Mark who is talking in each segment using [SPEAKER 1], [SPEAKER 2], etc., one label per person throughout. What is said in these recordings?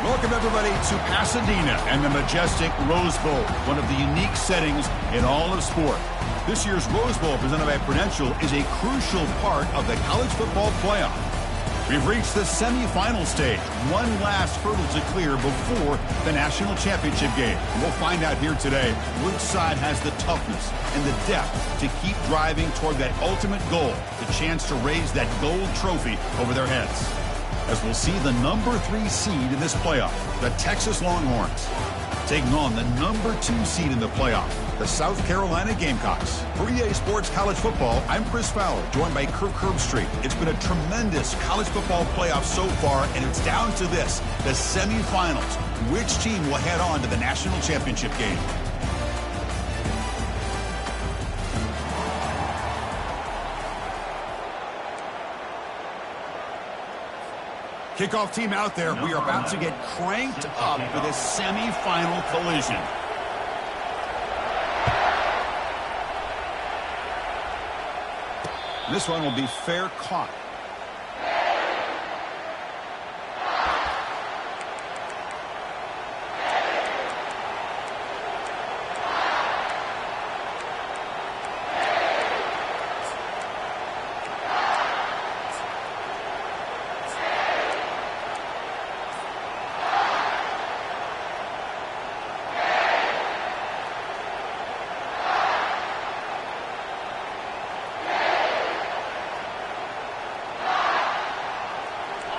[SPEAKER 1] Welcome, everybody, to Pasadena and the majestic Rose Bowl, one of the unique settings in all of sport. This year's Rose Bowl, presented by Prudential, is a crucial part of the college football playoff. We've reached the semifinal stage, one last hurdle to clear before the national championship game. And we'll find out here today which side has the toughness and the depth to keep driving toward that ultimate goal, the chance to raise that gold trophy over their heads. As we'll see the number 3 seed in this playoff, the Texas Longhorns, taking on the number 2 seed in the playoff, the South Carolina Gamecocks. For EA Sports College Football, I'm Chris Fowler, joined by Kirk Herbstreit. It's been a tremendous college football playoff so far, and it's down to this, the semifinals. Which team will head on to the national championship game? Kickoff team out there. We are about to get cranked up for this semifinal collision. This one will be fair caught.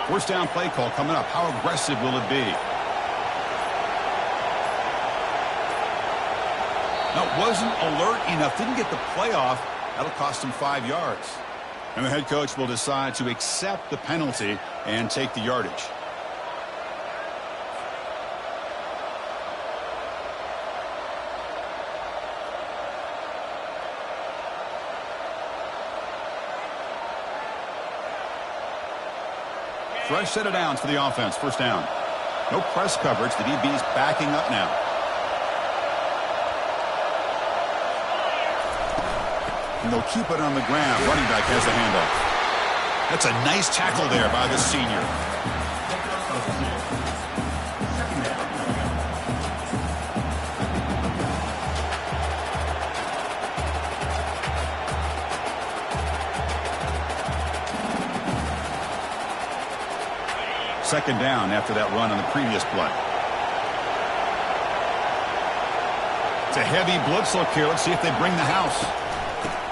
[SPEAKER 1] First down play call coming up. How aggressive will it be? Now, wasn't alert enough. Didn't get the playoff. That'll cost him 5 yards. And the head coach will decide to accept the penalty and take the yardage. Fresh set of downs for the offense. First down. No press coverage. The DB's backing up now. And they'll keep it on the ground. Running back has the handoff. That's a nice tackle there by the senior. Second down after that run on the previous play. It's a heavy blitz look here. Let's see if they bring the house.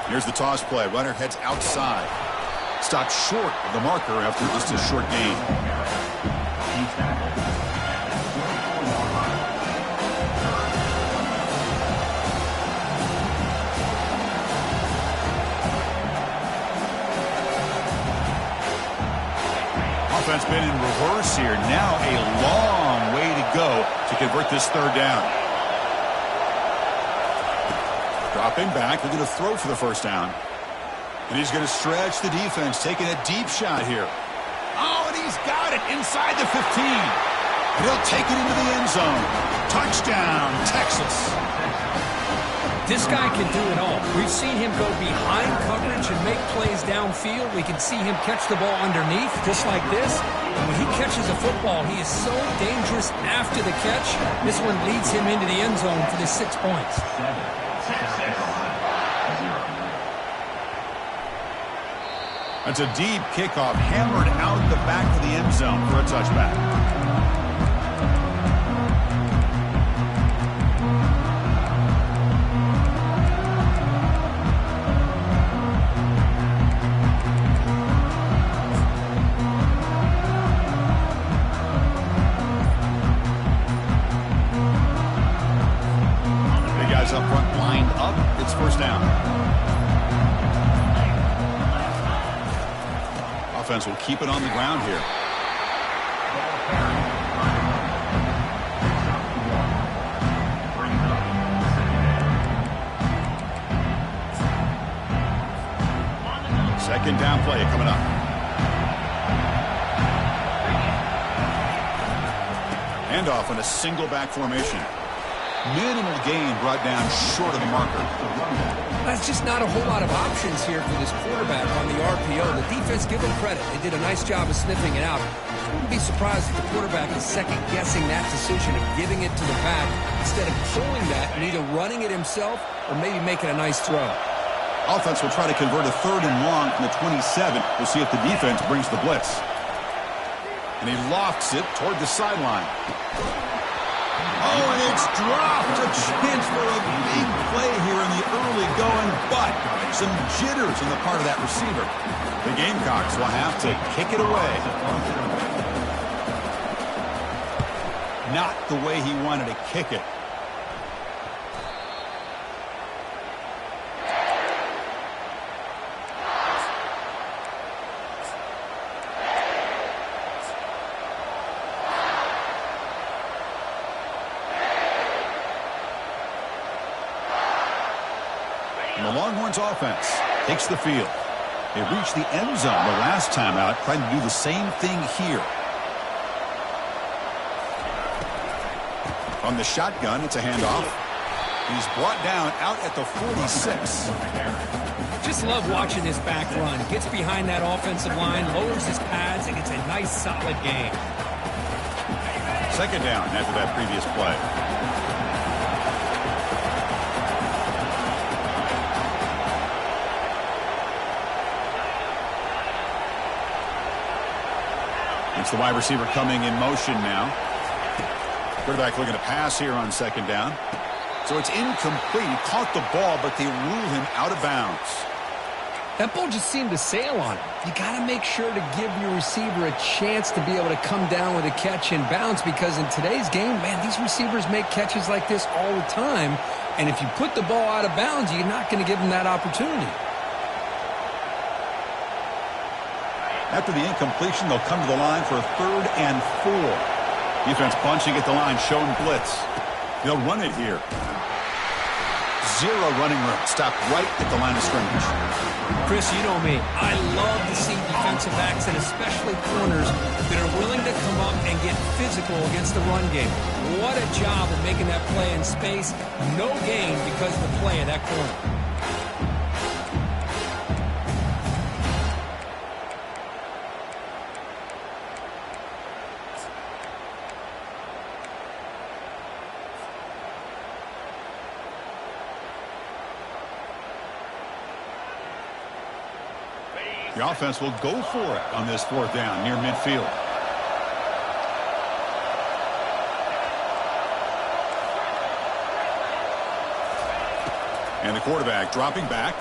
[SPEAKER 1] Here's the toss play. Runner heads outside. Stopped short of the marker after just a short gain. Offense been in reverse here. Now a long way to go to convert this third down. Dropping back, looking to throw for the first down. And he's going to stretch the defense, taking a deep shot here. Oh, and he's got it inside the 15. And he'll take it into the end zone. Touchdown, Texas.
[SPEAKER 2] This guy can do it all. We've seen him go behind coverage and make plays downfield. We can see him catch the ball underneath, just like this. And when he catches a football, he is so dangerous after the catch. This one leads him into the end zone for the 6 points.
[SPEAKER 1] That's a deep kickoff, hammered out the back of the end zone for a touchback. Up front, lined up. It's first down. Offense will keep it on the ground here. Second down play coming up. Handoff in a single back formation. Minimal gain brought down short of the marker.
[SPEAKER 2] That's just not a whole lot of options here for this quarterback on the RPO. The defense, give them credit. They did a nice job of sniffing it out. I wouldn't be surprised if the quarterback is second-guessing that decision of giving it to the back instead of pulling that and either running it himself or maybe making a nice throw.
[SPEAKER 1] Offense will try to convert a 3rd and long from the 27. We'll see if the defense brings the blitz. And he lofts it toward the sideline. Oh, and it's dropped. A chance for a big play here in the early going, but some jitters on the part of that receiver. The Gamecocks will have to kick it away. Not the way he wanted to kick it. And the Longhorns offense takes the field. They reached the end zone the last time out, trying to do the same thing here. From the shotgun, it's a handoff. He's brought down out at the 46.
[SPEAKER 2] Just love watching this back run. Gets behind that offensive line, lowers his pads, and gets a nice, solid gain.
[SPEAKER 1] Second down after that previous play. It's the wide receiver coming in motion now. Quarterback looking to pass here on second down. So it's incomplete. He caught the ball, but they rule him out of bounds.
[SPEAKER 2] That ball just seemed to sail on him. You got to make sure to give your receiver a chance to be able to come down with a catch and bounce, because in today's game, man, these receivers make catches like this all the time. And if you put the ball out of bounds, you're not going to give them that opportunity.
[SPEAKER 1] After the incompletion, they'll come to the line for a 3rd and 4. Defense bunching at the line, showing blitz. They'll run it here. Zero running room. Stopped right at the line of scrimmage.
[SPEAKER 2] Chris, you know me. I love to see defensive backs, and especially corners, that are willing to come up and get physical against the run game. What a job of making that play in space. No gain because of the play of that corner.
[SPEAKER 1] The offense will go for it on this 4th down near midfield. And the quarterback dropping back.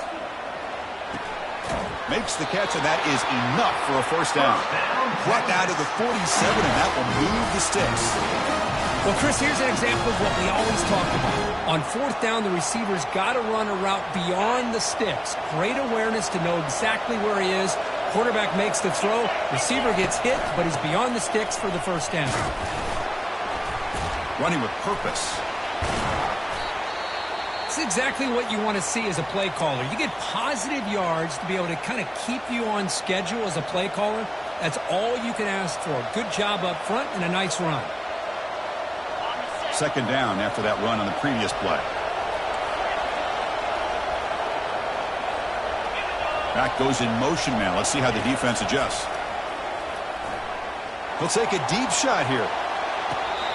[SPEAKER 1] Makes the catch, and that is enough for a first down. Brought down to the 47, and that will move the sticks.
[SPEAKER 2] Well, Chris, here's an example of what we always talk about. On 4th down, the receiver's got to run a route beyond the sticks. Great awareness to know exactly where he is. Quarterback makes the throw. Receiver gets hit, but he's beyond the sticks for the first down.
[SPEAKER 1] Running with purpose.
[SPEAKER 2] It's exactly what you want to see as a play caller. You get positive yards to be able to kind of keep you on schedule as a play caller. That's all you can ask for. Good job up front and a nice run.
[SPEAKER 1] Second down after that run on the previous play. Back goes in motion now. Let's see how the defense adjusts. He'll take a deep shot here.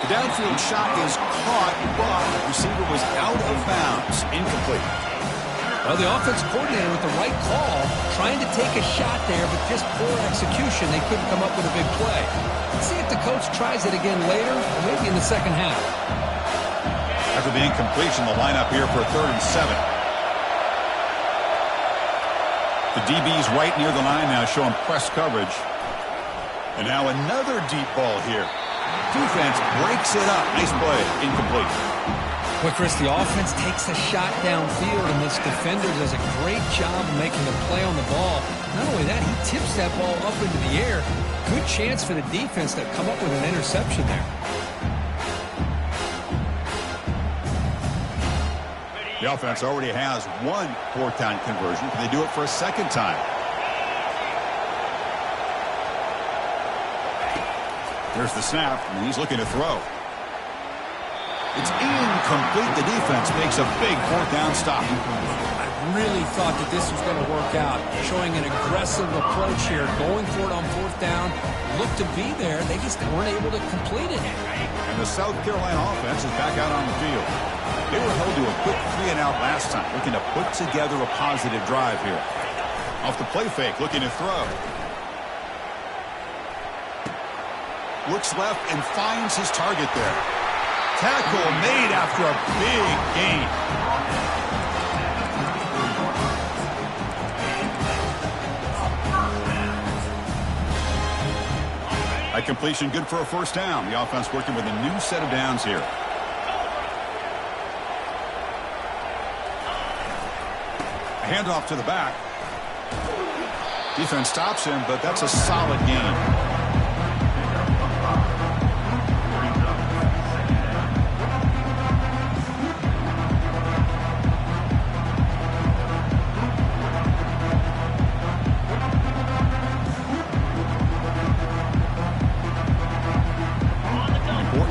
[SPEAKER 1] The downfield shot is caught, but the receiver was out of bounds. Incomplete.
[SPEAKER 2] Well, the offense coordinator with the right call, trying to take a shot there, but just poor execution. They couldn't come up with a big play. Let's see if the coach tries it again later, or maybe in the second half.
[SPEAKER 1] After the incompletion, the lineup here for a 3rd and 7. The DB's right near the line now, showing press coverage. And now another deep ball here. Defense breaks it up. Nice play. Incomplete.
[SPEAKER 2] Well, Chris, the offense takes a shot downfield, and this defender does a great job of making the play on the ball. Not only that, he tips that ball up into the air. Good chance for the defense to come up with an interception there.
[SPEAKER 1] The offense already has one 4th down conversion. Can they do it for a second time? There's the snap, and he's looking to throw. It's incomplete. The defense makes a big 4th down stop.
[SPEAKER 2] I really thought that this was going to work out, showing an aggressive approach here, going for it on 4th down. Looked to be there. They just weren't able to complete it.
[SPEAKER 1] And the South Carolina offense is back out on the field. They were held to a quick 3-and-out last time, looking to put together a positive drive here. Off the play fake, looking to throw. Looks left and finds his target there. Tackle made after a big gain. A completion good for a 1st down. The offense working with a new set of downs here. A handoff to the back. Defense stops him, but that's a solid gain.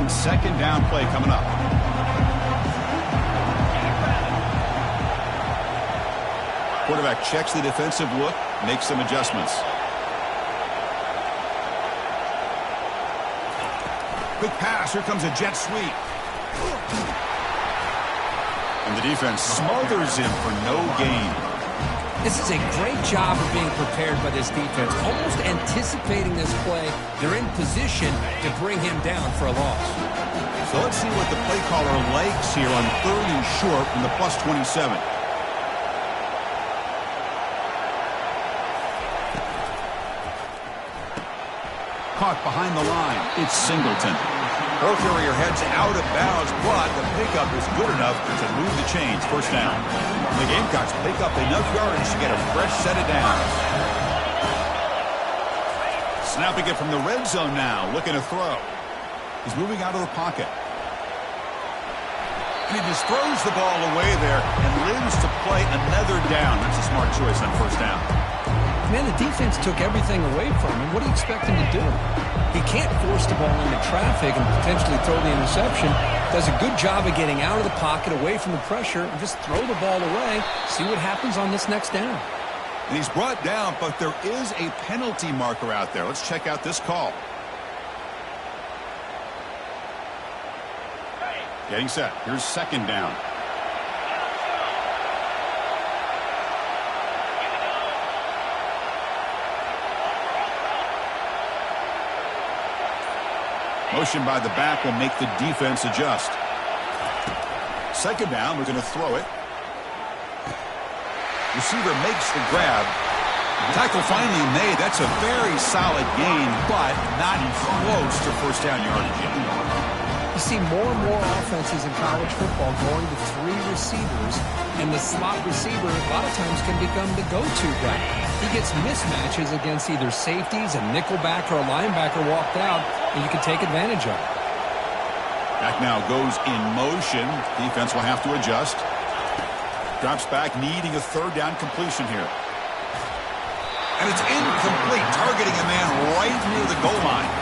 [SPEAKER 1] Second down play coming up. Quarterback checks the defensive look, makes some adjustments. Quick pass. Here comes a jet sweep. And the defense smothers him for no gain.
[SPEAKER 2] This is a great job of being prepared by this defense, almost anticipating this play. They're in position to bring him down for a loss.
[SPEAKER 1] So let's see what the play caller likes here on 3rd and short from the +27. Caught behind the line. It's Singleton. Ball carrier heads out of bounds, but the pickup is good enough to move the chains. 1st down. The Gamecocks pick up enough yardage to get a fresh set of downs. Snapping it from the red zone now, looking to throw. He's moving out of the pocket. He just throws the ball away there and lives to play another down. That's a smart choice on 1st down.
[SPEAKER 2] Man, the defense took everything away from him. What do you expect him to do? He can't force the ball into traffic and potentially throw the interception. Does a good job of getting out of the pocket, away from the pressure, and just throw the ball away. See what happens on this next down.
[SPEAKER 1] And he's brought down, but there is a penalty marker out there. Let's check out this call. Getting set. Here's 2nd down. Motion by the back will make the defense adjust. 2nd down. We're going to throw it. Receiver makes the grab. Tackle finally made. That's a very solid gain, but not close to 1st down yardage yet.
[SPEAKER 2] You see more and more offenses in college football going to 3 receivers, and the slot receiver a lot of times can become the go-to guy. He gets mismatches against either safeties, a nickelback, or a linebacker walked out, and you can take advantage of it.
[SPEAKER 1] Back now goes in motion. Defense will have to adjust. Drops back, needing a 3rd down completion here. And it's incomplete, targeting a man right near the goal line.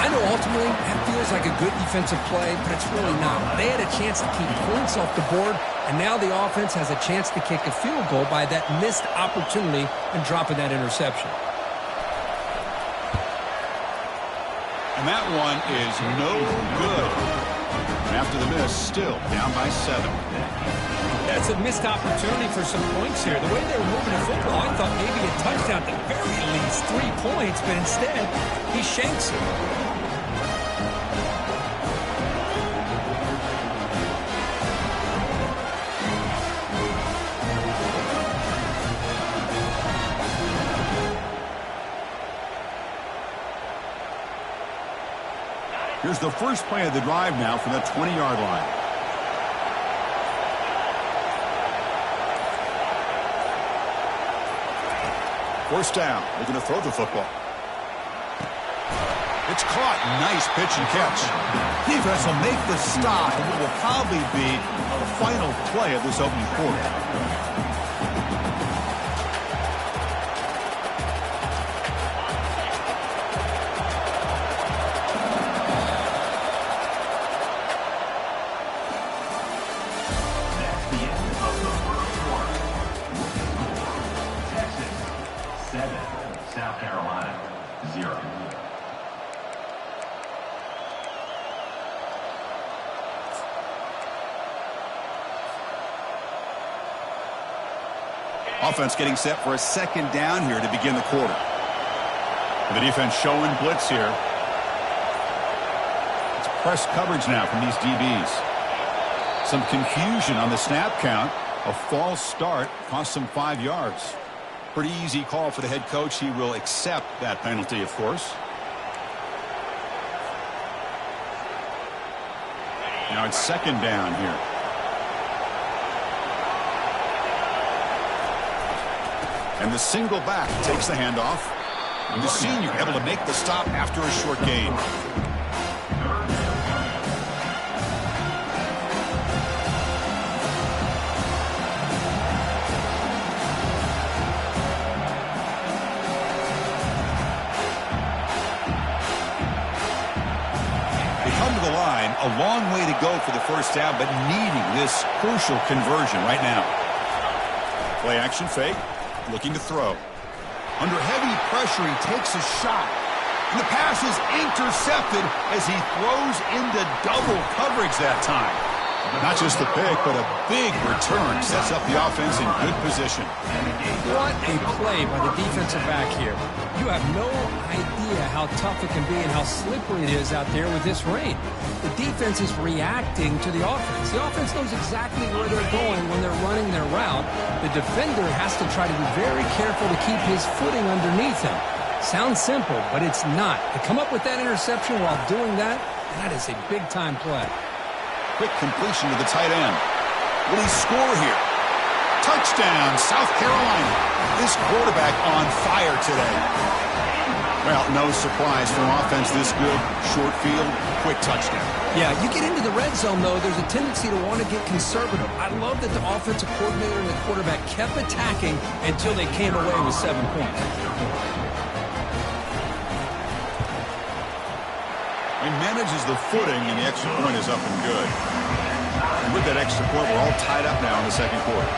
[SPEAKER 2] I know ultimately that feels like a good defensive play, but it's really not. They had a chance to keep points off the board, and now the offense has a chance to kick a field goal by that missed opportunity and dropping that interception.
[SPEAKER 1] And that one is no good. And after the miss, still down by 7.
[SPEAKER 2] That's a missed opportunity for some points here. The way they were moving the football, I thought maybe a touchdown, at the very least 3 points, but instead, he shanks it.
[SPEAKER 1] Here's the first play of the drive now from the 20-yard line. First down. Looking to throw the football. It's caught. Nice pitch and catch. Defense will make the stop, and it will probably be the final play of this opening quarter. Offense getting set for a second down here to begin the quarter. And the defense showing blitz here. It's press coverage now from these DBs. Some confusion on the snap count. A false start cost them 5 yards. Pretty easy call for the head coach. He will accept that penalty, of course. Now it's second down here. And the single back takes the handoff. And the senior able to make the stop after a short gain. They come to the line, a long way to go for the first down, but needing this crucial conversion right now. Play action fake. Looking to throw. Under heavy pressure, he takes a shot. And the pass is intercepted as he throws into double coverage that time. Not just the pick, but a big return sets up the offense in good position.
[SPEAKER 2] What a play by the defensive back here. You have no idea how tough it can be and how slippery it is out there with this rain. The defense is reacting to the offense. The offense knows exactly where they're going when they're running their route. The defender has to try to be very careful to keep his footing underneath him. Sounds simple, but it's not. To come up with that interception while doing that, that is a big-time play.
[SPEAKER 1] Quick completion to the tight end. Will he score here? Touchdown, South Carolina. This quarterback on fire today. Well, no surprise from offense this good. Short field, quick touchdown.
[SPEAKER 2] Yeah, you get into the red zone, though, there's a tendency to want to get conservative. I love that the offensive coordinator and the quarterback kept attacking until they came away with 7 points.
[SPEAKER 1] He manages the footing, and the extra point is up and good. And with that extra point, we're all tied up now in the second quarter.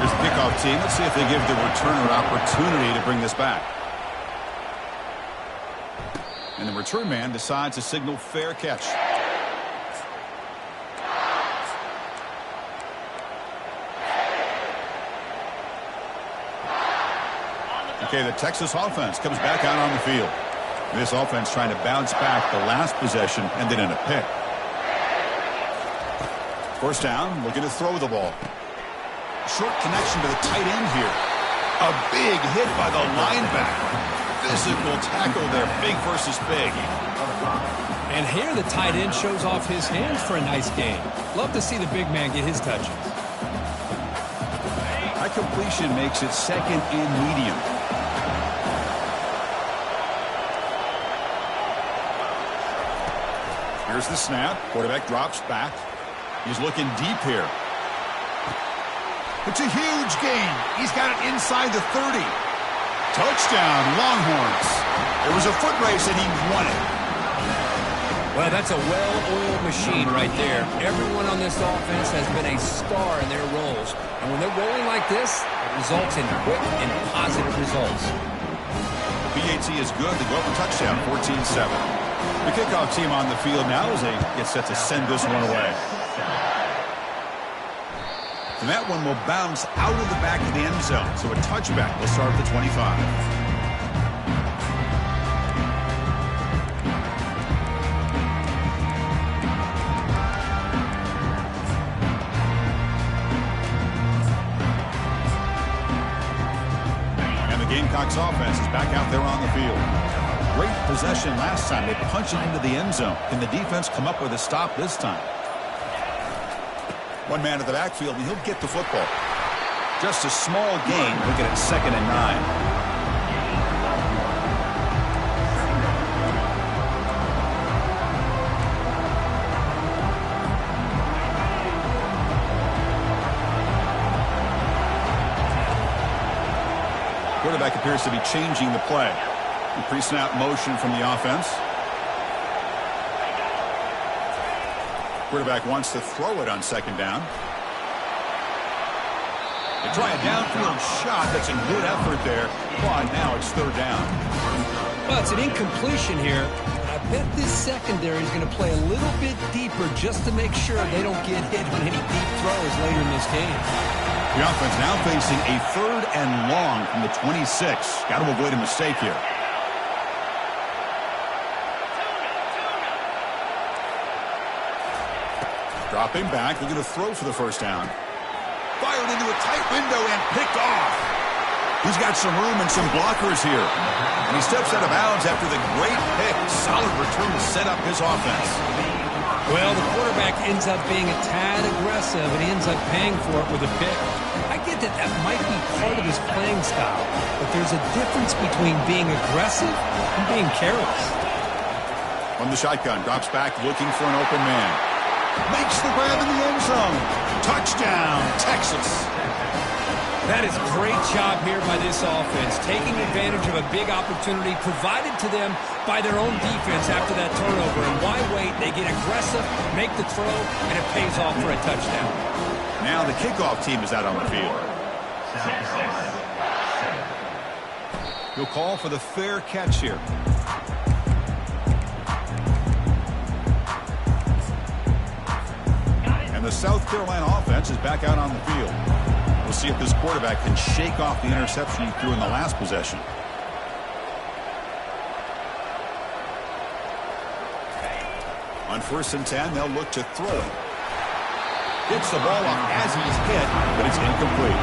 [SPEAKER 1] Here's the kickoff team. Let's see if they give the returner an opportunity to bring this back. And the return man decides to signal fair catch. Okay, the Texas offense comes back out on the field. This offense trying to bounce back the last possession, ended in a pick. First down, looking to throw the ball. Short connection to the tight end here. A big hit by the linebacker. Physical tackle there, big versus big.
[SPEAKER 2] And here the tight end shows off his hands for a nice gain. Love to see the big man get his touches.
[SPEAKER 1] High completion makes it second and medium. Here's the snap. Quarterback drops back. He's looking deep here. It's a huge gain. He's got it inside the 30. Touchdown, Longhorns. It was a foot race and he won it.
[SPEAKER 2] Well, that's a well-oiled machine right there. Everyone on this offense has been a star in their roles. And when they're rolling like this, it results in quick and positive results.
[SPEAKER 1] PAT is good. They go up a touchdown, 14-7. The kickoff team on the field now as they get set to send this one away. And that one will bounce out of the back of the end zone. So a touchback will start at the 25. Gamecocks offense is back out there on the field. Great possession last time. They punched it into the end zone. Can the defense come up with a stop this time? One man at the backfield, and he'll get the football. Just a small gain. Look at it, 2nd and 9. Quarterback appears to be changing the play. Pre-snap motion from the offense. Quarterback wants to throw it on 2nd down. They try a downfield shot. That's a good effort there. But now it's 3rd down.
[SPEAKER 2] Well, it's an incompletion here. I bet this secondary is going to play a little bit deeper just to make sure they don't get hit on any deep throws later in this game.
[SPEAKER 1] The offense now facing a 3rd and long from the 26. Got to avoid a mistake here. Dropping back. They're going to throw for the 1st down. Fired into a tight window and picked off. He's got some room and some blockers here. And he steps out of bounds after the great pick. Solid return to set up his offense.
[SPEAKER 2] Well, the quarterback ends up being a tad aggressive, and he ends up paying for it with a pick. I get that that might be part of his playing style, but there's a difference between being aggressive and being careless.
[SPEAKER 1] From the shotgun, drops back looking for an open man. Makes the grab in the end zone. Touchdown, Texas.
[SPEAKER 2] That is a great job here by this offense, taking advantage of a big opportunity provided to them by their own defense after that turnover. And why wait? They get aggressive, make the throw, and it pays off for a touchdown.
[SPEAKER 1] Now the kickoff team is out on the field. He'll call for the fair catch here. And the South Carolina offense is back out on the field. We'll see if this quarterback can shake off the interception he threw in the last possession. On 1st and 10, they'll look to throw it. Gets the ball off as he's hit, but it's incomplete.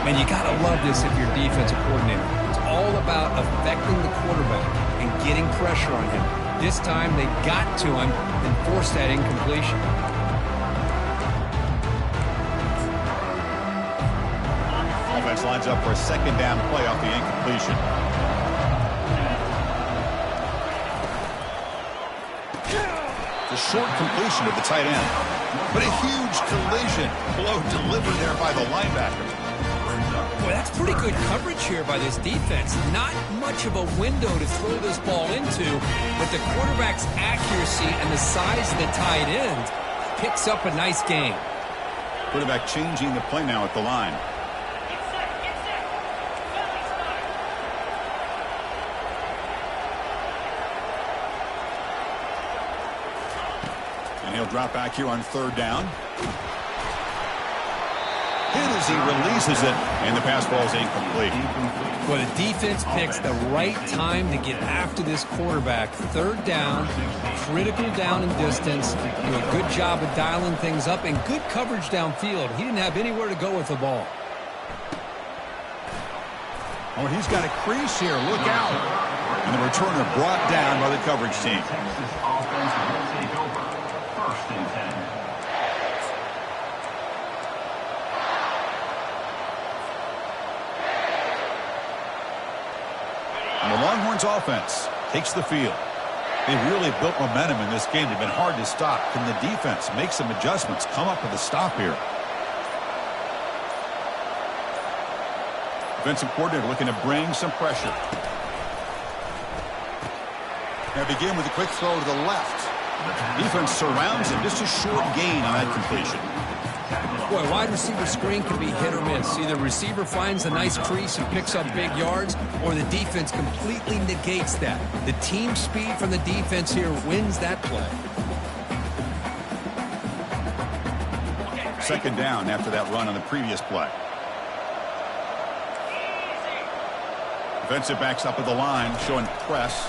[SPEAKER 2] Man, you got to love this if you're a defensive coordinator. It's all about affecting the quarterback and getting pressure on him. This time, they got to him and forced that incompletion.
[SPEAKER 1] Offense lines up for a 2nd down play off the incompletion. The short completion of the tight end. But a huge collision. Blow delivered there by the linebacker.
[SPEAKER 2] Boy, that's pretty good coverage here by this defense. Not much of a window to throw this ball into, but the quarterback's accuracy and the size of the tight end picks up a nice gain.
[SPEAKER 1] Quarterback changing the play now at the line. And he'll drop back here on 3rd down. Hit as he releases it, and the pass ball is incomplete.
[SPEAKER 2] Well, the defense picks the right time to get after this quarterback. 3rd down, critical down and distance. Do a good job of dialing things up and good coverage downfield. He didn't have anywhere to go with the ball.
[SPEAKER 1] Oh, he's got a crease here. Look out. And the returner brought down by the coverage team. And the Longhorns offense takes the field. They really built momentum in this game. They've been hard to stop. Can the defense make some adjustments, come up with a stop here? Defensive coordinator looking to bring some pressure. They begin with a quick throw to the left. Defense surrounds him. Just a short gain on that completion.
[SPEAKER 2] Boy, wide receiver screen can be hit or miss. Either receiver finds a nice crease and picks up big yards, or the defense completely negates that. The team speed from the defense here wins that play.
[SPEAKER 1] Second down after that run on the previous play. Defensive backs up at the line, showing press.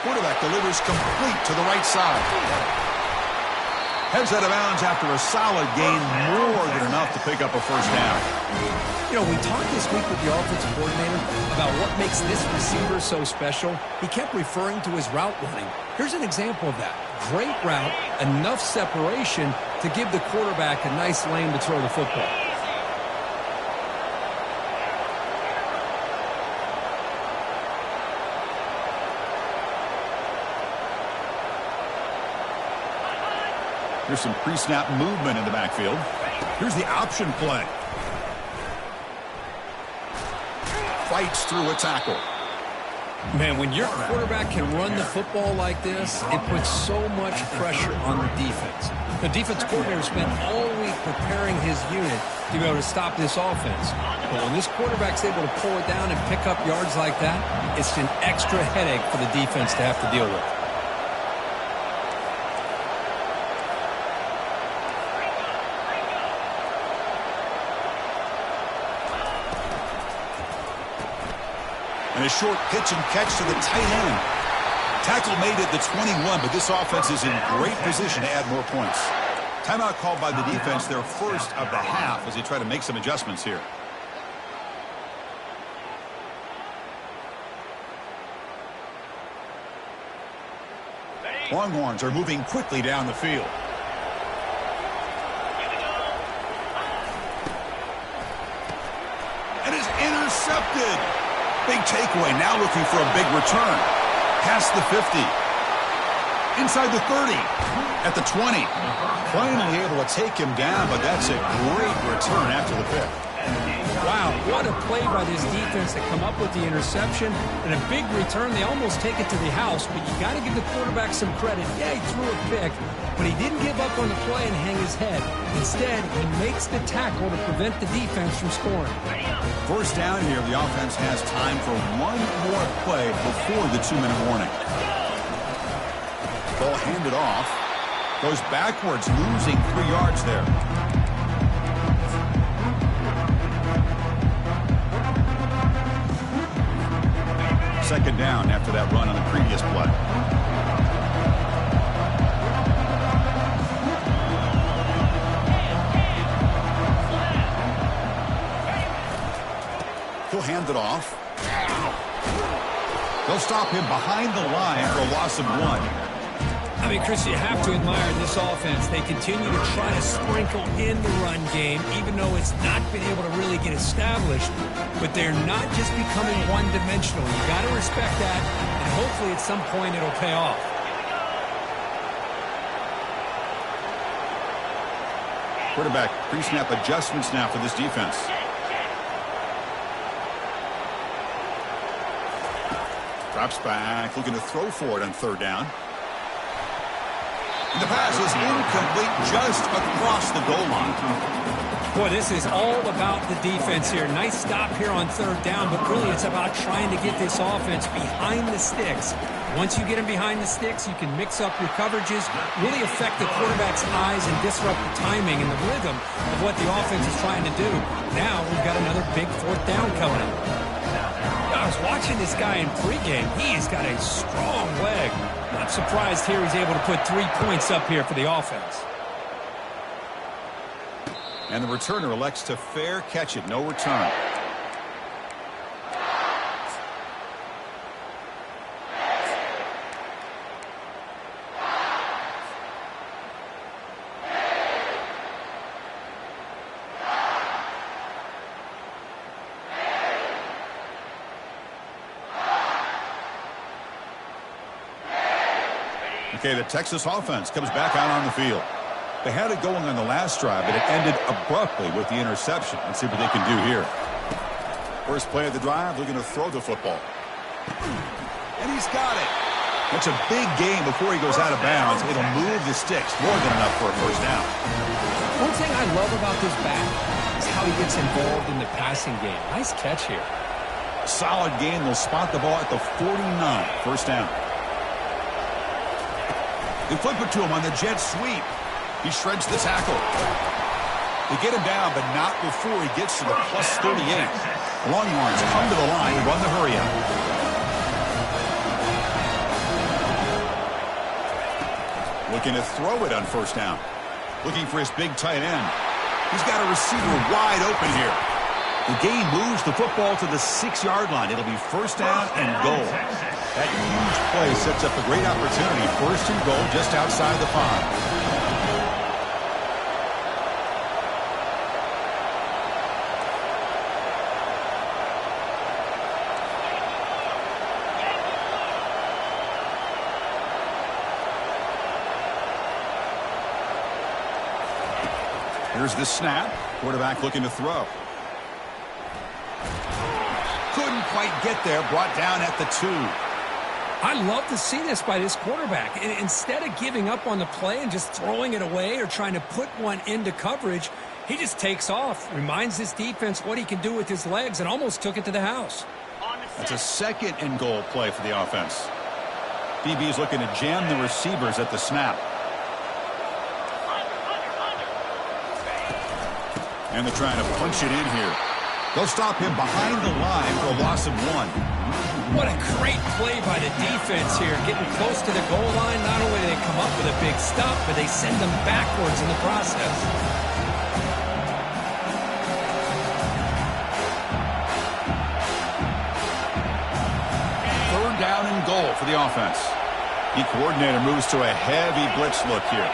[SPEAKER 1] Quarterback delivers complete to the right side. Heads out of bounds after a solid gain, more than enough to pick up a first down.
[SPEAKER 2] You know, we talked this week with the offensive coordinator about what makes this receiver so special. He kept referring to his route running. Here's an example of that. Great route, enough separation to give the quarterback a nice lane to throw the football.
[SPEAKER 1] Here's some pre-snap movement in the backfield. Here's the option play. Fights through a tackle.
[SPEAKER 2] Man, when your quarterback can run the football like this, it puts so much pressure on the defense. The defense coordinator spent all week preparing his unit to be able to stop this offense. But when this quarterback's able to pull it down and pick up yards like that, it's an extra headache for the defense to have to deal with.
[SPEAKER 1] And a short pitch and catch to the tight end. Tackle made at the 21, but this offense is in great position to add more points. Timeout called by the defense, their first of the half, as they try to make some adjustments here. Longhorns are moving quickly down the field. And is intercepted. Big takeaway, now looking for a big return. Past the 50. Inside the 30. At the 20. Finally able to take him down, but that's a great return after the pick.
[SPEAKER 2] Wow, what a play by this defense to come up with the interception and a big return. They almost take it to the house, but you got to give the quarterback some credit. Yeah, he threw a pick, but he didn't give up on the play and hang his head. Instead, he makes the tackle to prevent the defense from scoring.
[SPEAKER 1] First down here, the offense has time for one more play before the 2-minute warning. Ball handed off. Goes backwards, losing 3 yards there. Second down after that run on the previous play. He'll hand it off. They'll stop him behind the line for a loss of 1.
[SPEAKER 2] I mean, Chris, you have to admire this offense. They continue to try to sprinkle in the run game, even though it's not been able to really get established. But they're not just becoming one-dimensional. You got to respect that, and hopefully at some point it'll pay off.
[SPEAKER 1] Quarterback pre-snap adjustments now for this defense. Drops back, looking to throw for it on third down. The pass is incomplete just across the goal line.
[SPEAKER 2] Boy, this is all about the defense here. Nice stop here on third down, but really it's about trying to get this offense behind the sticks. Once you get them behind the sticks, you can mix up your coverages, really affect the quarterback's eyes and disrupt the timing and the rhythm of what the offense is trying to do. Now we've got another big fourth down coming up. I was watching this guy in pregame. He's got a strong leg. Not surprised here he's able to put 3 points up here for the offense.
[SPEAKER 1] And the returner elects to fair catch it. No return. Okay, the Texas offense comes back out on the field. They had it going on the last drive, but it ended abruptly with the interception. Let's see what they can do here. First play of the drive, looking to throw the football. And he's got it. That's a big gain before he goes out of bounds. It'll move the sticks more than enough for a first down.
[SPEAKER 2] One thing I love about this back is how he gets involved in the passing game. Nice catch here.
[SPEAKER 1] Solid gain. They'll spot the ball at the 49. First down. They flip it to him on the jet sweep. He shreds the tackle. They get him down, but not before he gets to the plus 38. Longhorns come to the line and run the hurry up. Looking to throw it on first down. Looking for his big tight end. He's got a receiver wide open here. The game moves the football to the 6-yard line. It'll be first down and goal. That huge play sets up a great opportunity. First and goal just outside the 5. Here's the snap. Quarterback looking to throw. Couldn't quite get there. Brought down at the 2.
[SPEAKER 2] I love to see this by this quarterback. Instead of giving up on the play and just throwing it away or trying to put one into coverage, he just takes off, reminds his defense what he can do with his legs, and almost took it to the house.
[SPEAKER 1] That's a second and goal play for the offense. DB is looking to jam the receivers at the snap. And they're trying to punch it in here. They'll stop him behind the line for a loss of 1.
[SPEAKER 2] What a great play by the defense here. Getting close to the goal line, not only do they come up with a big stop, but they send them backwards in the process.
[SPEAKER 1] Third down and goal for the offense. The coordinator moves to a heavy blitz look here.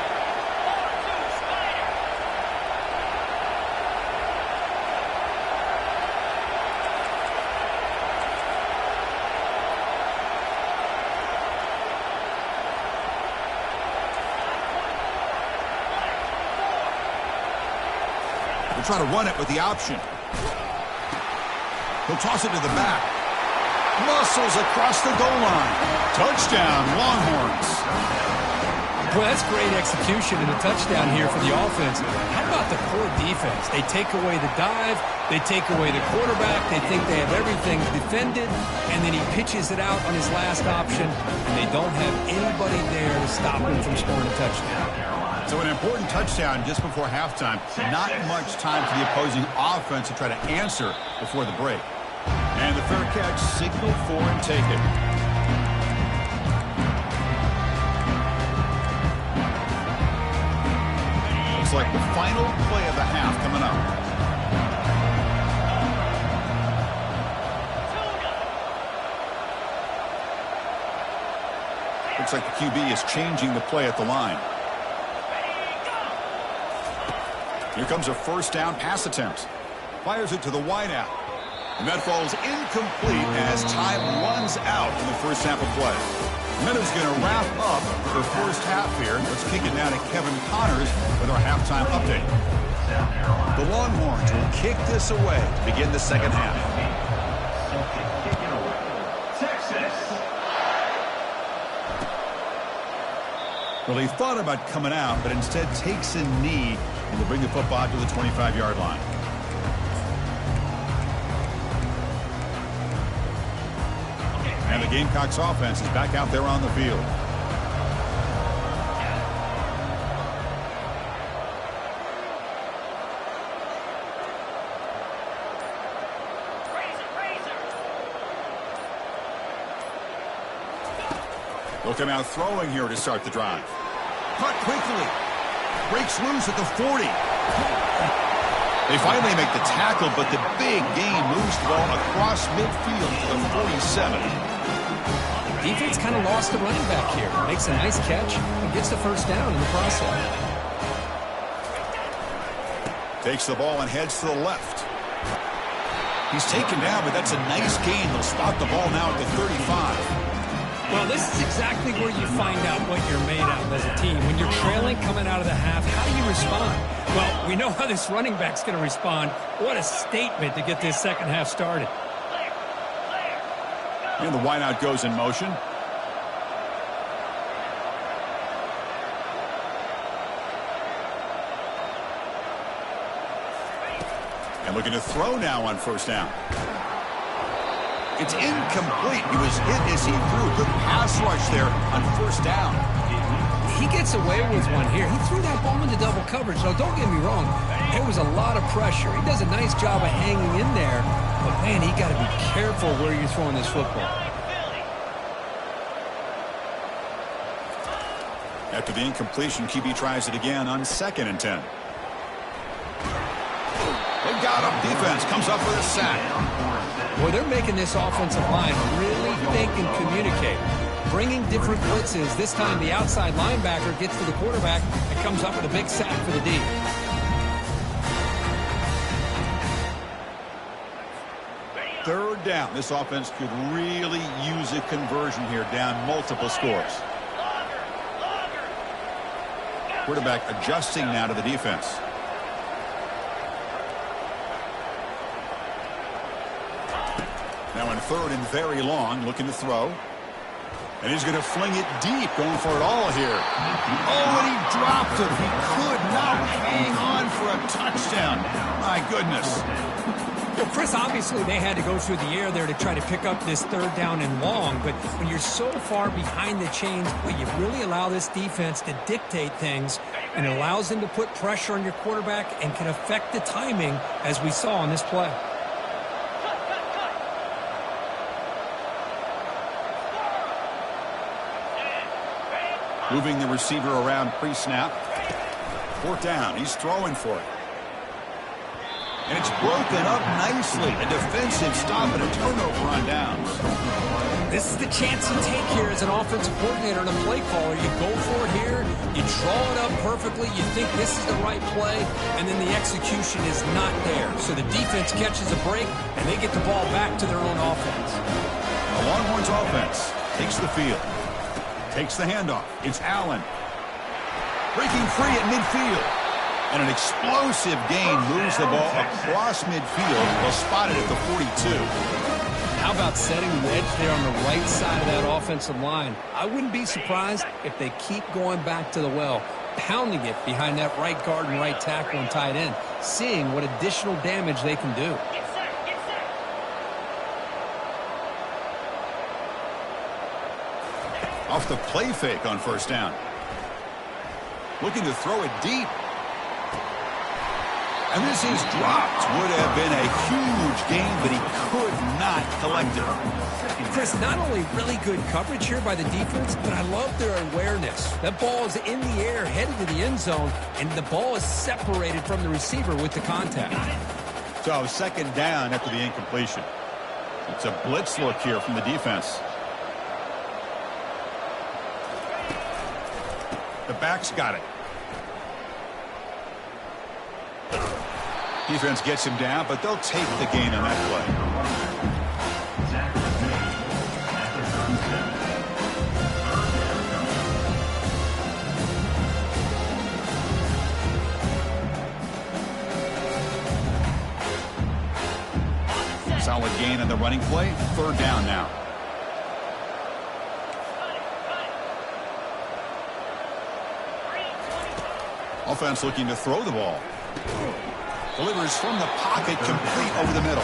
[SPEAKER 1] Try to run it with the option. He'll toss it to the back. Muscles across the goal line. Touchdown, Longhorns.
[SPEAKER 2] Well, that's great execution and a touchdown here for the offense. How about the core defense? They take away the dive. They take away the quarterback. They think they have everything defended. And then he pitches it out on his last option. And they don't have anybody there to stop him from scoring a touchdown.
[SPEAKER 1] So an important touchdown just before halftime. Not much time for the opposing offense to try to answer before the break. And the fair catch, signal for and take it. Looks like the final play of the half coming up. Looks like the QB is changing the play at the line. Here comes a first down pass attempt. Fires it to the wideout. And that falls incomplete as time runs out in the first half of play. Meadows going to wrap up the first half here. Let's kick it down to Kevin Connors with our halftime update. The Longhorns will kick this away to begin the second half. Well, he thought about coming out, but instead takes a knee and will bring the football to the 25-yard line. And the Gamecocks offense is back out there on the field. They'll come out throwing here to start the drive. Cut quickly. Breaks loose at the 40. They finally make the tackle, but the big gain moves the ball across midfield to the 47.
[SPEAKER 2] Defense kind of lost the running back here. Makes a nice catch and gets the first down in the process.
[SPEAKER 1] Takes the ball and heads to the left. He's taken down, but that's a nice gain. They'll spot the ball now at the 35.
[SPEAKER 2] Well, this is exactly where you find out what you're made of as a team. When you're trailing coming out of the half, how do you respond? Well, we know how this running back's going to respond. What a statement to get this second half started.
[SPEAKER 1] And the wideout goes in motion. And looking to throw now on first down. It's incomplete. He was hit as he threw. Good pass rush there on first down.
[SPEAKER 2] He gets away with one here. He threw that ball into double coverage. Now, don't get me wrong. There was a lot of pressure. He does a nice job of hanging in there. But, man, he got to be careful where you're throwing this football.
[SPEAKER 1] After the incompletion, QB tries it again on 2nd and 10. They got him. Defense comes up with a sack.
[SPEAKER 2] Boy, they're making this offensive line really think and communicate. Bringing different blitzes. This time the outside linebacker gets to the quarterback and comes up with a big sack for the D.
[SPEAKER 1] Third down. This offense could really use a conversion here, down multiple scores. Quarterback adjusting now to the defense. Now in 3rd and very long, looking to throw. And he's going to fling it deep, going for it all here. Oh, and he dropped it. He could not hang on for a touchdown. My goodness.
[SPEAKER 2] Well, Chris, obviously they had to go through the air there to try to pick up this 3rd down and long. But when you're so far behind the chains, well, you really allow this defense to dictate things. And it allows them to put pressure on your quarterback and can affect the timing, as we saw on this play.
[SPEAKER 1] Moving the receiver around pre-snap. 4th down. He's throwing for it. And it's broken up nicely. A defensive stop and a turnover on downs.
[SPEAKER 2] This is the chance you take here as an offensive coordinator and a play caller. You go for it here. You draw it up perfectly. You think this is the right play. And then the execution is not there. So the defense catches a break, and they get the ball back to their own offense.
[SPEAKER 1] The Longhorns offense takes the field. Takes the handoff. It's Allen. Breaking free at midfield. And an explosive gain moves the ball across midfield. Well spotted at the 42.
[SPEAKER 2] How about setting the edge there on the right side of that offensive line? I wouldn't be surprised if they keep going back to the well, pounding it behind that right guard and right tackle and tight end, seeing what additional damage they can do.
[SPEAKER 1] Off the play fake on first down. Looking to throw it deep. And this is dropped. Would have been a huge gain, but he could not collect it.
[SPEAKER 2] Chris, not only really good coverage here by the defense, but I love their awareness. That ball is in the air, headed to the end zone, and the ball is separated from the receiver with the contact.
[SPEAKER 1] So 2nd down after the incompletion. It's a blitz look here from the defense. The back's got it. Defense gets him down, but they'll take the gain on that play. Solid gain on the running play. 3rd down now. Offense looking to throw the ball. Delivers from the pocket, complete over the middle.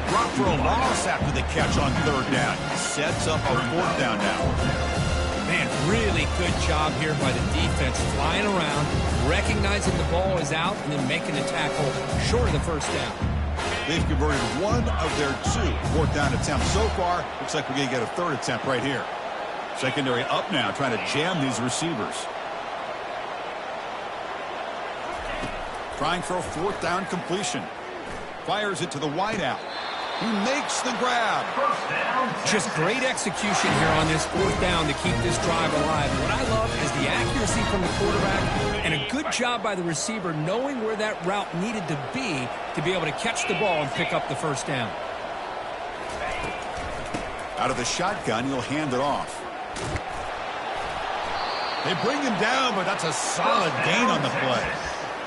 [SPEAKER 1] Drop for a loss after the catch on 3rd down. Sets up a 4th down now.
[SPEAKER 2] Man, really good job here by the defense, flying around, recognizing the ball is out, and then making the tackle short of the first down.
[SPEAKER 1] They've converted 1 of their 2 4th down attempts so far. Looks like we're going to get a 3rd attempt right here. Secondary up now, trying to jam these receivers. Trying for a 4th down completion. Fires it to the wideout. He makes the grab.
[SPEAKER 2] Just great execution here on this 4th down to keep this drive alive. What I love is the accuracy from the quarterback and a good job by the receiver knowing where that route needed to be able to catch the ball and pick up the first down.
[SPEAKER 1] Out of the shotgun, he'll hand it off. They bring him down, but that's a solid gain on the play.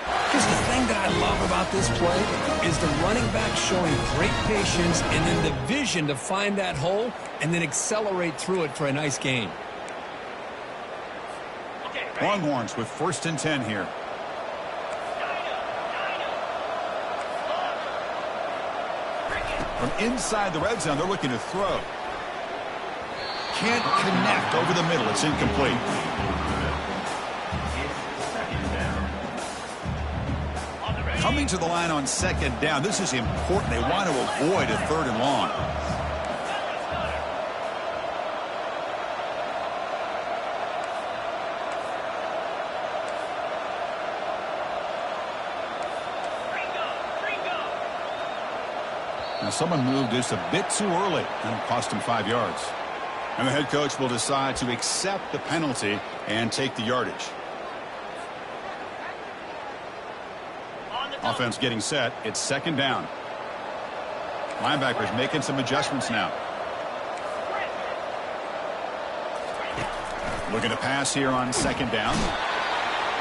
[SPEAKER 2] Because the thing that I love about this play is the running back showing great patience and then the vision to find that hole and then accelerate through it for a nice gain.
[SPEAKER 1] Longhorns with 1st and 10 here. From inside the red zone, they're looking to throw. Can't connect over the middle. It's incomplete. Coming to the line on 2nd down. This is important. They want to avoid a 3rd and long. Now someone moved just a bit too early, and it cost him 5 yards. And the head coach will decide to accept the penalty and take the yardage. Offense getting set. It's 2nd down. Linebackers making some adjustments now. Looking to pass here on 2nd down.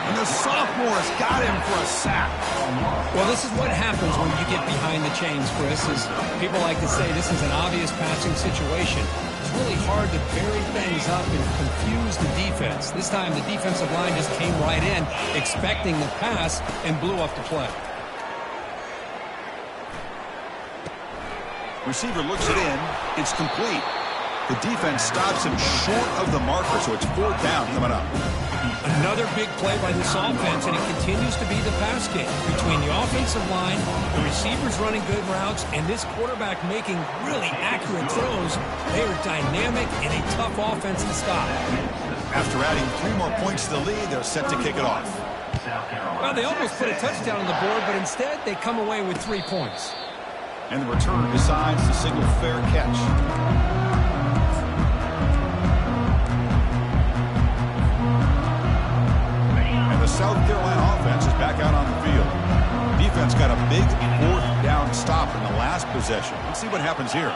[SPEAKER 1] And the sophomore has got him for a sack.
[SPEAKER 2] Well, this is what happens when you get behind the chains, Chris. Is people like to say this is an obvious passing situation. It's really hard to vary things up and confuse the defense. This time the defensive line just came right in, expecting the pass, and blew up the play.
[SPEAKER 1] Receiver looks it in. It's complete. The defense stops him short of the marker, so it's 4th down coming up.
[SPEAKER 2] Another big play by this offense, and it continues to be the pass game. Between the offensive line, the receivers running good routes, and this quarterback making really accurate throws, they are dynamic and a tough offense to stop.
[SPEAKER 1] After adding 3 more points to the lead, they're set to kick it off.
[SPEAKER 2] Well, they almost put a touchdown on the board, but instead they come away with 3 points.
[SPEAKER 1] And the return decides to signal fair catch. The South Carolina offense is back out on the field. Defense got a big 4th down stop in the last possession. Let's see what happens here.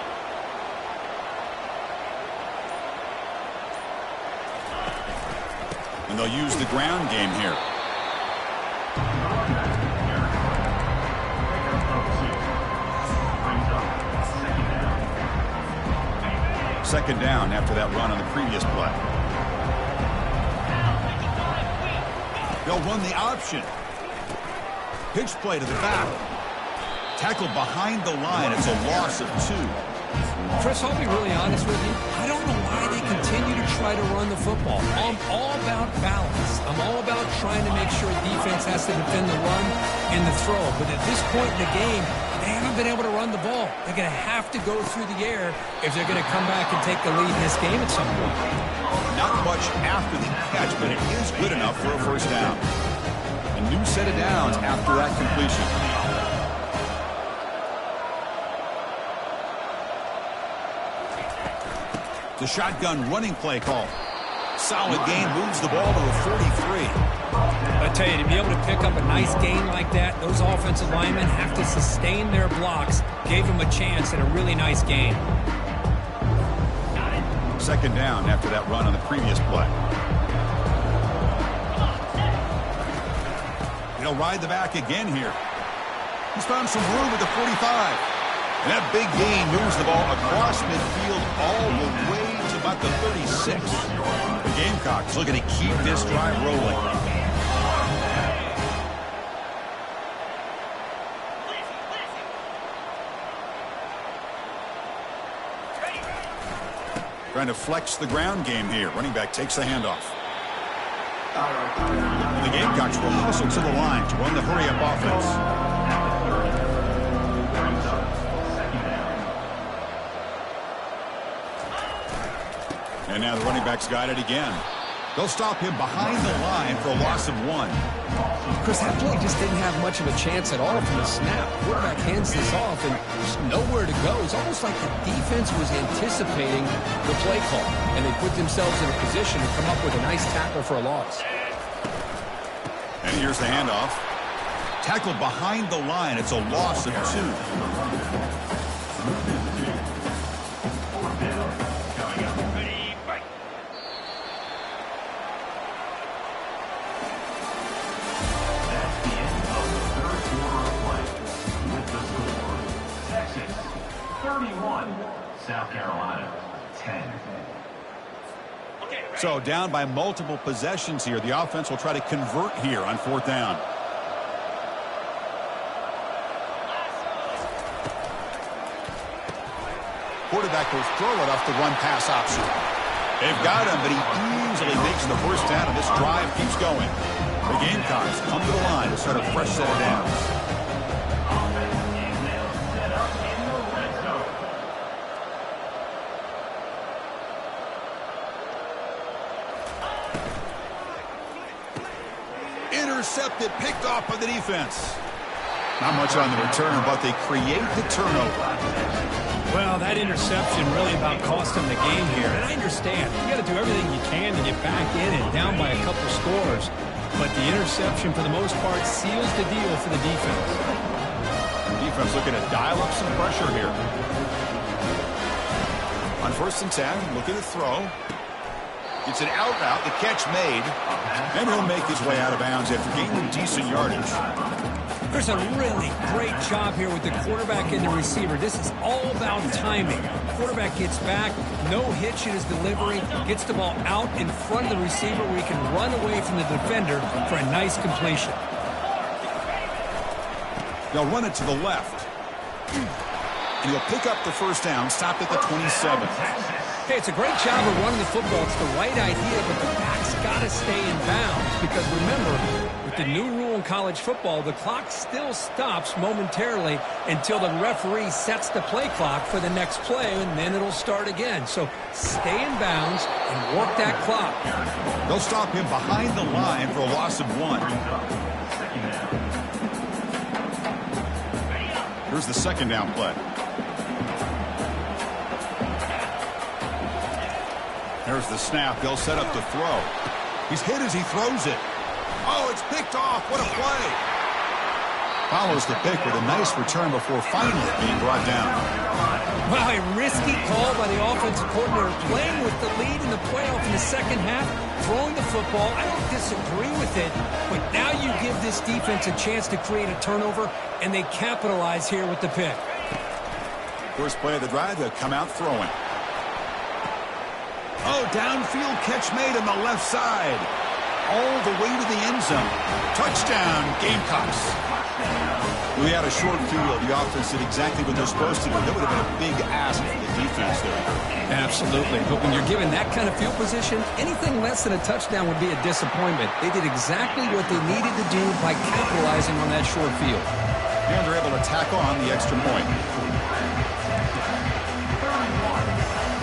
[SPEAKER 1] And they'll use the ground game here. Second down after that run on the previous play. They'll run the option. Pitch play to the back. Tackle behind the line. It's a loss of 2.
[SPEAKER 2] Chris, I'll be really honest with you. I don't know why they continue to try to run the football. I'm all about balance. I'm all about trying to make sure defense has to defend the run and the throw. But at this point in the game, they haven't been able to run the ball. They're going to have to go through the air if they're going to come back and take the lead in this game at some point.
[SPEAKER 1] Not much after the catch, but it is good enough for a 1st down. A new set of downs after that completion. The shotgun running play call. Solid gain, moves the ball to a 43.
[SPEAKER 2] I tell you, to be able to pick up a nice gain like that, those offensive linemen have to sustain their blocks. Gave them a chance at a really nice gain.
[SPEAKER 1] 2nd down after that run on the previous play. He'll ride the back again here. He's found some room at the 45. And that big gain moves the ball across midfield all the way to about the 36. The Gamecocks looking to keep this drive rolling. Trying to flex the ground game here. Running back takes the handoff. And the Gamecocks will hustle to the line to run the hurry-up offense. And now the running back's got it again. They'll stop him behind the line for a loss of 1.
[SPEAKER 2] Chris, that play just didn't have much of a chance at all from the snap. Quarterback hands this off and there's nowhere to go. It's almost like the defense was anticipating the play call, and they put themselves in a position to come up with a nice tackle for a loss.
[SPEAKER 1] And here's the handoff. Tackled behind the line. It's a loss of 2.
[SPEAKER 3] 31, South Carolina, 10.
[SPEAKER 1] So down by multiple possessions here. The offense will try to convert here on 4th down. Quarterback will throw it off the run-pass option. They've got him, but he easily makes the first down, and this drive keeps going. The Gamecocks come to the line to start a fresh set of downs. Intercepted, picked off by the defense. Not much on the return, but they create the turnover.
[SPEAKER 4] Well, that interception really about cost them the game here. And I understand. You got to do everything you can to get back in and down by a couple scores. But the interception, for the most part, seals the deal for the defense.
[SPEAKER 1] The defense looking to dial up some pressure here. On 1st and 10, looking to throw. It's an out route, the catch made. And he'll make his way out of bounds after gaining decent yardage.
[SPEAKER 2] There's a really great job here with the quarterback and the receiver. This is all about timing. Quarterback gets back, no hitch in his delivery, gets the ball out in front of the receiver where he can run away from the defender for a nice completion.
[SPEAKER 1] They'll run it to the left. And he'll pick up the first down, stopped at the 27.
[SPEAKER 2] Hey, it's a great job of running the football. It's the right idea, but the back's got to stay in bounds. Because remember, with the new rule in college football, the clock still stops momentarily until the referee sets the play clock for the next play, and then it'll start again. So stay in bounds and work that clock.
[SPEAKER 1] They'll stop him behind the line for a loss of 1. Here's the 2nd down play. There's the snap. They'll set up the throw. He's hit as he throws it. Oh, it's picked off. What a play. Follows the pick with a nice return before finally being brought down.
[SPEAKER 2] Wow, a risky call by the offensive coordinator, playing with the lead in the playoff in the second half, throwing the football. I don't disagree with it, but now you give this defense a chance to create a turnover, and they capitalize here with the pick.
[SPEAKER 1] First play of the drive, they'll come out throwing. Oh, downfield catch made on the left side. All the way to the end zone. Touchdown, Gamecocks. We had a short field. The offense did exactly what they're supposed to do. That would have been a big ask for the defense there.
[SPEAKER 2] Absolutely. But when you're given that kind of field position, anything less than a touchdown would be a disappointment. They did exactly what they needed to do by capitalizing on that short field.
[SPEAKER 1] And they're able to tack on the extra point.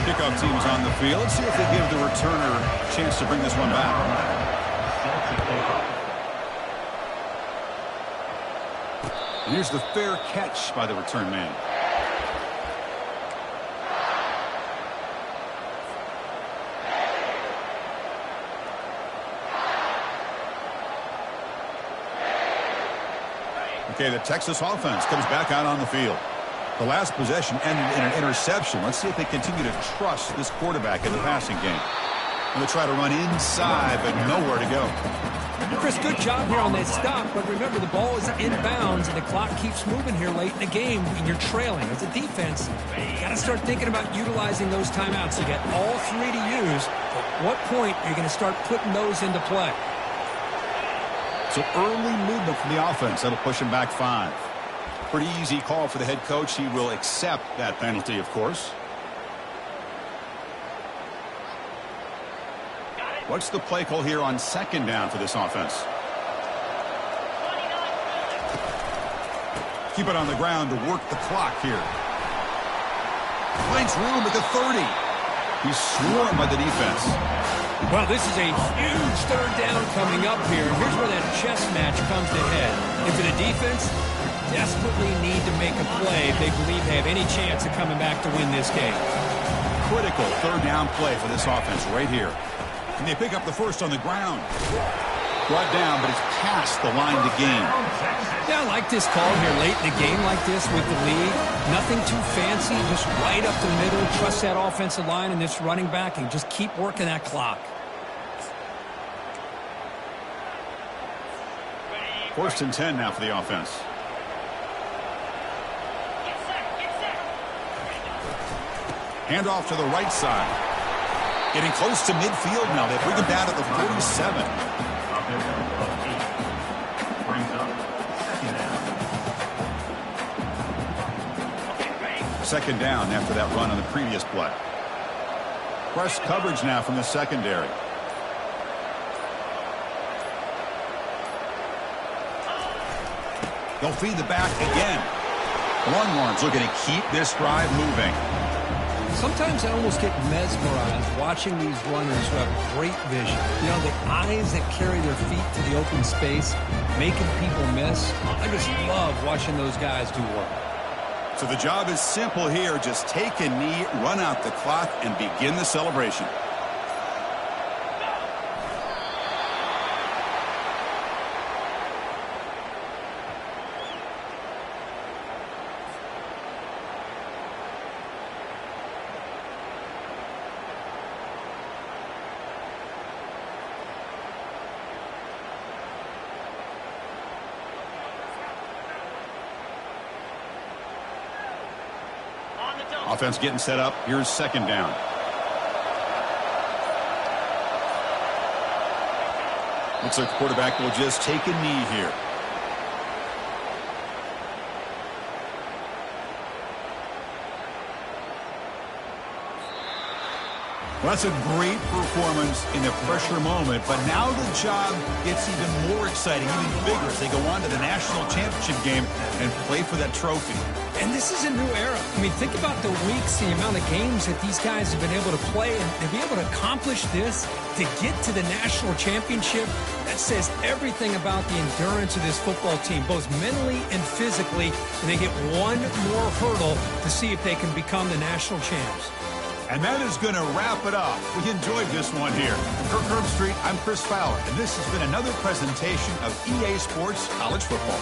[SPEAKER 1] Kickoff team's on the field. Let's see if they give the returner a chance to bring this one back. And here's the fair catch by the return man. Okay, the Texas offense comes back out on the field. The last possession ended in an interception. Let's see if they continue to trust this quarterback in the passing game. And they try to run inside, but nowhere to go.
[SPEAKER 2] Chris, good job here on that stop, but remember the ball is in bounds and the clock keeps moving here late in the game and you're trailing. As a defense, you got to start thinking about utilizing those timeouts. You got all 3 to use. At what point are you going to start putting those into play?
[SPEAKER 1] So early movement from the offense. That'll push him back 5. Pretty easy call for the head coach. He will accept that penalty, of course. What's the play call here on 2nd down for this offense? Keep it on the ground to work the clock here. Finds room at the 30. He's swarmed by the defense.
[SPEAKER 2] Well, this is a huge 3rd down coming up here. Here's where that chess match comes to head. And for the defense, desperately need to make a play if they believe they have any chance of coming back to win this game.
[SPEAKER 1] Critical 3rd down play for this offense right here. And they pick up the first on the ground. Brought down, but it's past the line to gain.
[SPEAKER 2] Yeah, I like this call here late in a game like this with the lead. Nothing too fancy, just right up the middle. Trust that offensive line and this running back and just keep working that clock.
[SPEAKER 1] 1st and 10 now for the offense. Hand off to the right side. Getting close to midfield now. They bring him down to the 47.
[SPEAKER 3] Brings up second down.
[SPEAKER 1] Second down after that run on the previous play. Press coverage now from the secondary. They'll feed the back again. Longhorns looking to keep this drive moving.
[SPEAKER 2] Sometimes I almost get mesmerized watching these runners who have great vision. You know, the eyes that carry their feet to the open space, making people miss. I just love watching those guys do work.
[SPEAKER 1] So the job is simple here. Just take a knee, run out the clock, and begin the celebration. Offense getting set up. Here's second down. Looks like the quarterback will just take a knee here. Well, that's a great performance in the pressure moment, but now the job gets even more exciting, even bigger as they go on to the national championship game and play for that trophy.
[SPEAKER 2] And this is a new era. I mean, think about the weeks, the amount of games that these guys have been able to play, and to be able to accomplish this, to get to the national championship, that says everything about the endurance of this football team, both mentally and physically, and they get one more hurdle to see if they can become the national champs.
[SPEAKER 1] And that is going to wrap it up. We enjoyed this one here. For Kirk Herbstreit, I'm Chris Fowler, and this has been another presentation of EA Sports College Football.